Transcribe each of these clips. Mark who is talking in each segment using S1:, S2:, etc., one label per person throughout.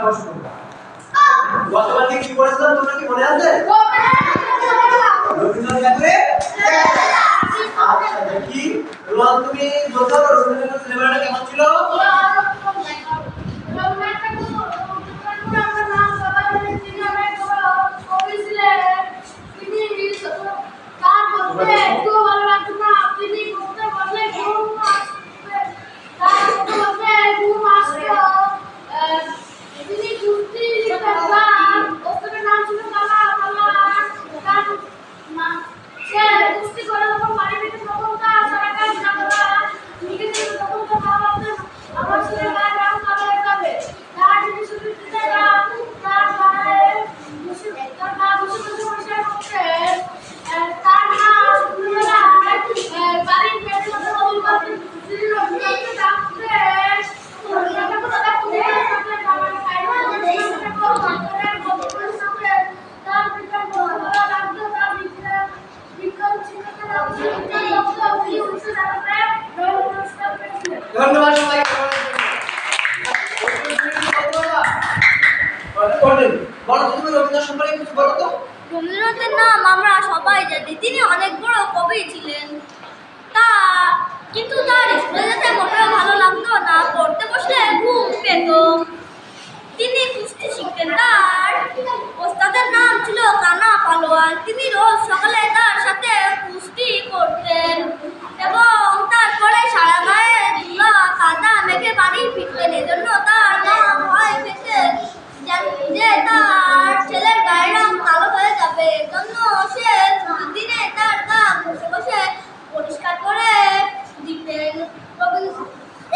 S1: প্রশ্ন গতবার কি করেছিলাম তোমরা কি মনে আছে? রবীন্দ্রনাথ ঠাকুরে আচ্ছা দেখি রোহান তুমি বলতে পারো রবীন্দ্রনাথ সিনেমাটা কেমন ছিল? ধন্যবাদ সবাইকে।
S2: রবীন্দ্রনাথের নাম আমরা সবাই জানি, তিনি অনেক বড় কবি ছিলেন। কিন্তু তার স্কুলে যেতে মোটেও ভালো লাগতো না, পড়তে বসলে ঘুম পেত। তিনি কুস্তি শিখতেন, তার ওস্তাদের নাম ছিল কানা পালোয়ান। তিনি রোজ সকালে তার সাথে কুস্তি করতেন এবং তারপরে সারা গায়ে ধুলা কাদা মেখে বাড়ি ফিরতেন। এজন্য তার মা ভয় পেতেন যে তার ছেলের গায়ের রং কালো হয়ে যাবে। এজন্য সে দিনে তার গা বসে বসে পরিষ্কার করে দিতেন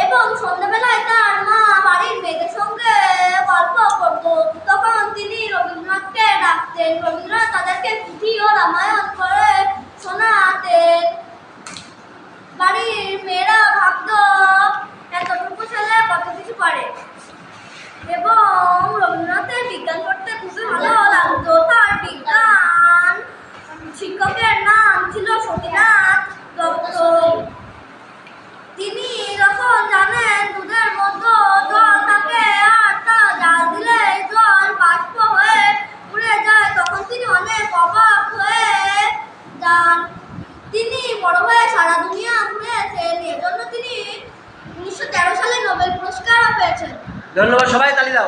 S2: এবং সন্ধ্যাবেলায় তার মা বাড়ির মেয়েদের সঙ্গে গল্প করত। তখন তিনি রবীন্দ্রনাথকে ডাকতেন। রবীন্দ্রনাথ তাদেরকে পুঁথি ও রামায়ণ করে শোনাতেন। বাড়ির মেয়েরা ভাবত এতটুকু ছেলে কত কিছু পারে এবং রবীন্দ্রনাথের বিজ্ঞান পড়তে খুবই ভালো লাগতো। তার বিজ্ঞান শিক্ষকের নাম ছিল সতীনাথ দত্ত। তিনি যখন জানেন দুধের মধ্যে জল থাকে আর তা জাল দিলে জল বাষ্প হয়ে উড়ে যায়, তখন তিনি অনেক অবাক হয়ে যান। তিনি বড় হয়ে সারা দুনিয়া ঘুরেছেন, এজন্য তিনি 1913 সালে নোবেল পুরস্কার পেয়েছেন।
S1: ধন্যবাদ সবাই, তালি দাও।